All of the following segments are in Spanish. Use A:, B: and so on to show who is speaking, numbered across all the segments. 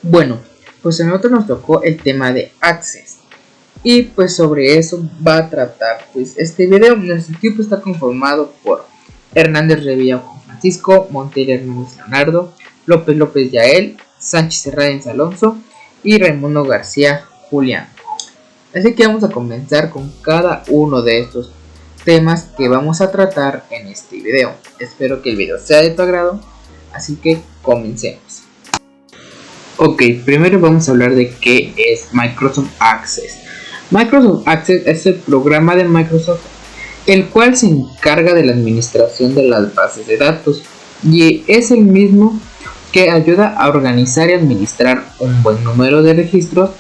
A: Bueno, pues a nosotros nos tocó el tema de Access. Y pues sobre eso va a tratar pues este video. Nuestro equipo está conformado por Hernández Revilla Juan Francisco, Montiel Hernández Leonardo, López López Yael, Sánchez Hernández Alonso y Raimundo García Julián. Así que vamos a comenzar con cada uno de estos temas que vamos a tratar en este video. Espero que el video sea de tu agrado, así que comencemos. Ok, primero vamos a hablar de qué es Microsoft Access. Microsoft Access es el programa de Microsoft el cual se encarga de la administración de las bases de datos y es el mismo que ayuda a organizar y administrar un buen número de registros,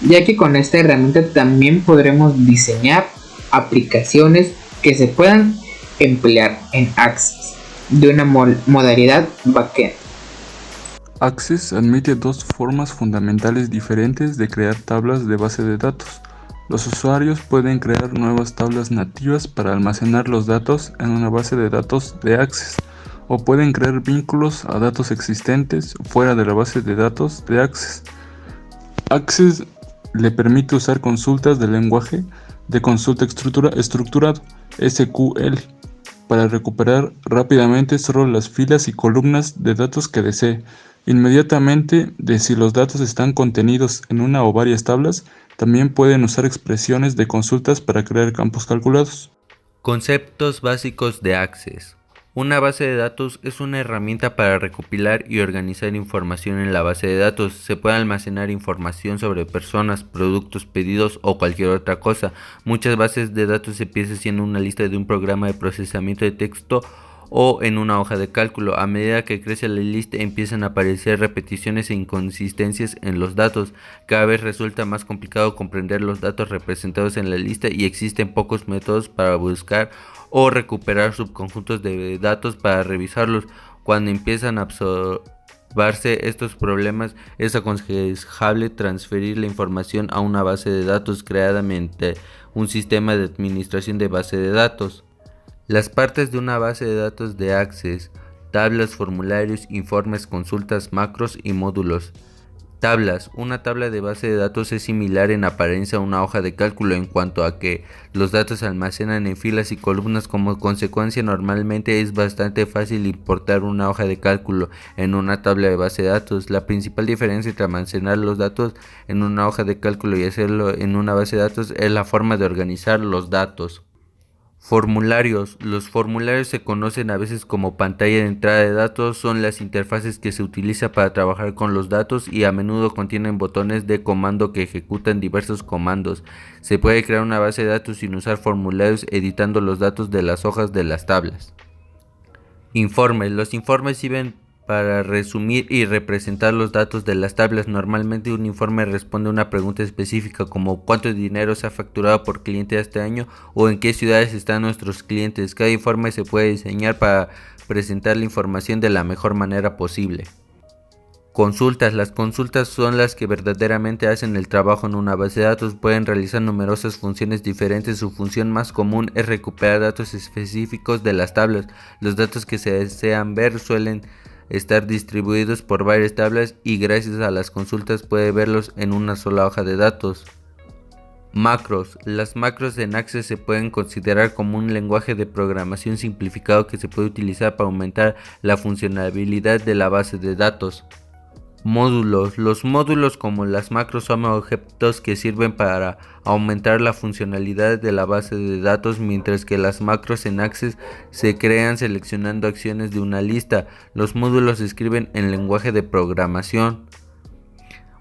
A: ya que con esta herramienta también podremos diseñar aplicaciones que se puedan emplear en Access de una modalidad backend.
B: Access admite dos formas fundamentales diferentes de crear tablas de base de datos. Los usuarios pueden crear nuevas tablas nativas para almacenar los datos en una base de datos de Access, o pueden crear vínculos a datos existentes fuera de la base de datos de Access. Access le permite usar consultas de lenguaje de consulta estructurado, SQL, para recuperar rápidamente solo las filas y columnas de datos que desee, inmediatamente de si los datos están contenidos en una o varias tablas. También pueden usar expresiones de consultas para crear campos calculados.
C: Conceptos básicos de Access. Una base de datos es una herramienta para recopilar y organizar información en la base de datos. Se puede almacenar información sobre personas, productos, pedidos o cualquier otra cosa. Muchas bases de datos empiezan siendo una lista de un programa de procesamiento de texto o en una hoja de cálculo. A medida que crece la lista empiezan a aparecer repeticiones e inconsistencias en los datos. Cada vez resulta más complicado comprender los datos representados en la lista y existen pocos métodos para buscar o recuperar subconjuntos de datos para revisarlos. Cuando empiezan a observarse estos problemas, es aconsejable transferir la información a una base de datos creada mediante un sistema de administración de base de datos. Las partes de una base de datos de Access: tablas, formularios, informes, consultas, macros y módulos. Tablas. Una tabla de base de datos es similar en apariencia a una hoja de cálculo en cuanto a que los datos se almacenan en filas y columnas. Como consecuencia, normalmente es bastante fácil importar una hoja de cálculo en una tabla de base de datos. La principal diferencia entre almacenar los datos en una hoja de cálculo y hacerlo en una base de datos es la forma de organizar los datos. Formularios. Los formularios se conocen a veces como pantalla de entrada de datos, son las interfaces que se utiliza para trabajar con los datos y a menudo contienen botones de comando que ejecutan diversos comandos. Se puede crear una base de datos sin usar formularios editando los datos de las hojas de las tablas. Informes. Los informes sirven para resumir y representar los datos de las tablas. Normalmente un informe responde a una pregunta específica como ¿cuánto dinero se ha facturado por cliente este año? O ¿en qué ciudades están nuestros clientes? Cada informe se puede diseñar para presentar la información de la mejor manera posible. Consultas. Las consultas son las que verdaderamente hacen el trabajo en una base de datos. Pueden realizar numerosas funciones diferentes. Su función más común es recuperar datos específicos de las tablas. Los datos que se desean ver suelen estar distribuidos por varias tablas y gracias a las consultas puede verlos en una sola hoja de datos. Macros. Las macros en Access se pueden considerar como un lenguaje de programación simplificado que se puede utilizar para aumentar la funcionalidad de la base de datos. Módulos. Los módulos como las macros son objetos que sirven para aumentar la funcionalidad de la base de datos, mientras que las macros en Access se crean seleccionando acciones de una lista. Los módulos se escriben en lenguaje de programación.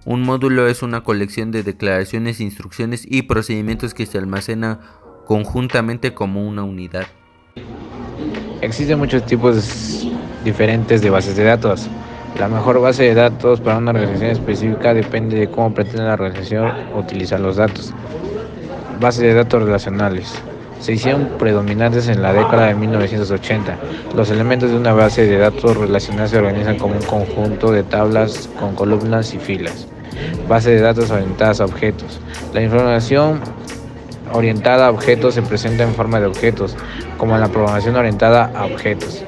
C: Un módulo es una colección de declaraciones, instrucciones y procedimientos que se almacenan conjuntamente como una unidad.
D: Existen muchos tipos diferentes de bases de datos. La mejor base de datos para una organización específica depende de cómo pretende la organización utilizar los datos. Bases de datos relacionales. Se hicieron predominantes en la década de 1980. Los elementos de una base de datos relacional se organizan como un conjunto de tablas con columnas y filas. Base de datos orientadas a objetos. La información orientada a objetos se presenta en forma de objetos, como en la programación orientada a objetos.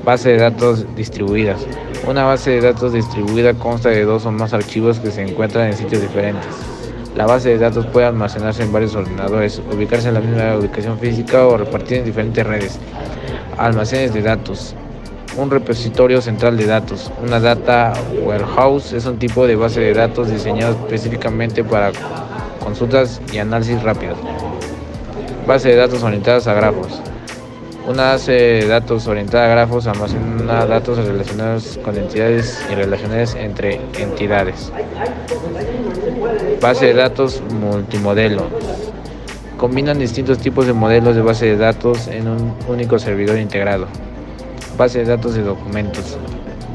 D: Base de datos distribuidas. Una base de datos distribuida consta de 2 o más archivos que se encuentran en sitios diferentes. La base de datos puede almacenarse en varios ordenadores, ubicarse en la misma ubicación física o repartir en diferentes redes. Almacenes de datos. Un repositorio central de datos. Una data warehouse es un tipo de base de datos diseñado específicamente para consultas y análisis rápidos. Base de datos orientadas a grafos. Una base de datos orientada a grafos almacena datos relacionados con entidades y relaciones entre entidades. Base de datos multimodelo. Combinan distintos tipos de modelos de base de datos en un único servidor integrado. Base de datos de documentos.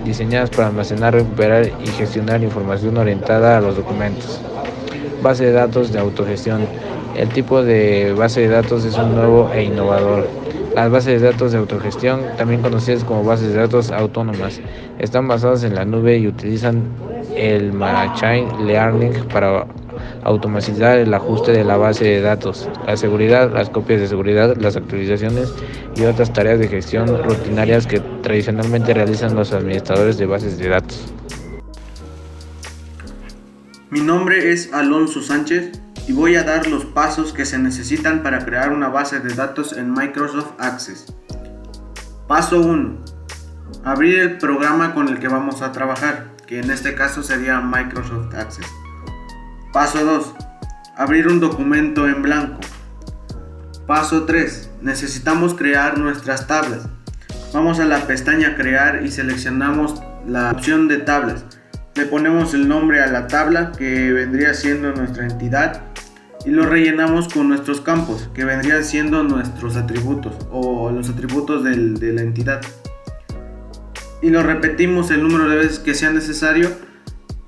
D: Diseñadas para almacenar, recuperar y gestionar información orientada a los documentos. Base de datos de autogestión. El tipo de base de datos es un nuevo e innovador. Las bases de datos de autogestión, también conocidas como bases de datos autónomas, están basadas en la nube y utilizan el Machine Learning para automatizar el ajuste de la base de datos, la seguridad, las copias de seguridad, las actualizaciones y otras tareas de gestión rutinarias que tradicionalmente realizan los administradores de bases de datos.
E: Mi nombre es Alonso Sánchez y voy a dar los pasos que se necesitan para crear una base de datos en Microsoft Access. Paso 1. Abrir el programa con el que vamos a trabajar, que en este caso sería Microsoft Access. Paso 2. Abrir un documento en blanco. Paso 3. Necesitamos crear nuestras tablas. Vamos a la pestaña Crear y seleccionamos la opción de tablas. Le ponemos el nombre a la tabla, que vendría siendo nuestra entidad, y lo rellenamos con nuestros campos, que vendrían siendo nuestros atributos o los atributos de la entidad, y lo repetimos el número de veces que sea necesario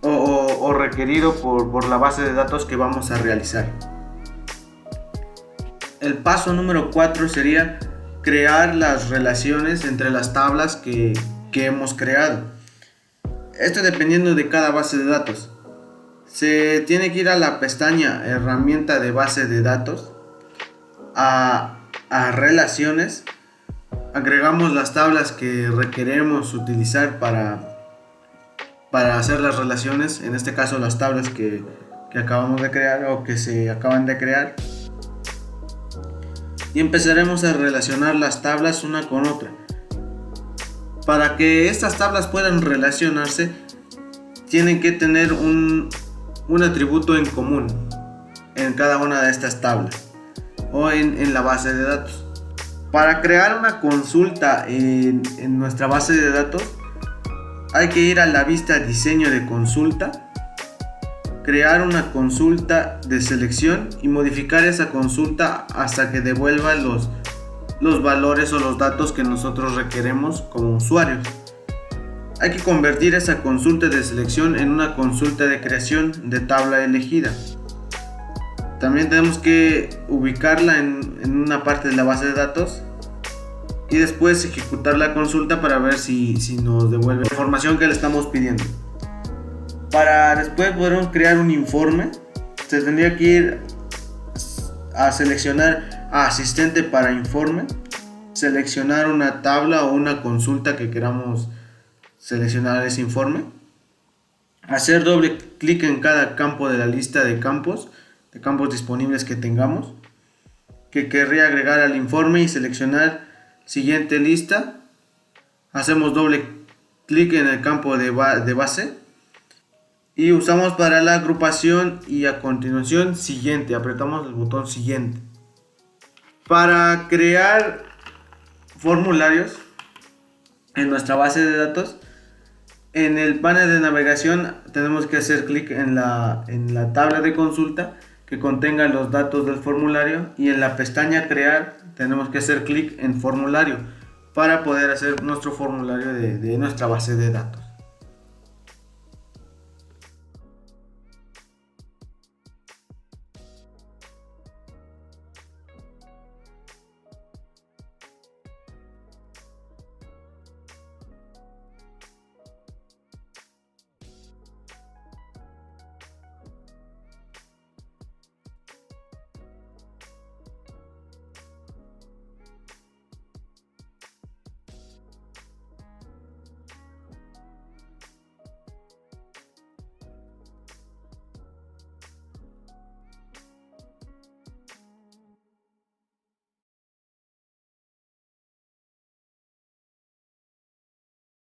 E: o requerido por la base de datos que vamos a realizar. El paso número 4 sería crear las relaciones entre las tablas que hemos creado. Esto dependiendo de cada base de datos. Se tiene que ir a la pestaña Herramienta de base de datos, a Relaciones. Agregamos las tablas que requeremos utilizar para hacer las relaciones, en este caso las tablas que acabamos de crear o que se acaban de crear. Y empezaremos a relacionar las tablas una con otra. Para que estas tablas puedan relacionarse, tienen que tener un atributo en común en cada una de estas tablas o en la base de datos. Para crear una consulta en nuestra base de datos, hay que ir a la vista Diseño de consulta, crear una consulta de selección y modificar esa consulta hasta que devuelva los valores o los datos que nosotros requeremos como usuarios. Hay que convertir esa consulta de selección en una consulta de creación de tabla elegida. También tenemos que ubicarla en una parte de la base de datos y después ejecutar la consulta para ver si nos devuelve la información que le estamos pidiendo. Para después poder crear un informe, se tendría que ir a seleccionar a Asistente para informe, seleccionar una tabla o una consulta que queramos seleccionar ese informe, hacer doble clic en cada campo de la lista de campos disponibles que tengamos, que querría agregar al informe, y seleccionar siguiente lista. Hacemos doble clic en el campo de base y usamos para la agrupación, y a continuación siguiente, apretamos el botón siguiente. Para crear formularios en nuestra base de datos, en el panel de navegación tenemos que hacer clic en la tabla de consulta que contenga los datos del formulario, y en la pestaña Crear tenemos que hacer clic en Formulario para poder hacer nuestro formulario de nuestra base de datos.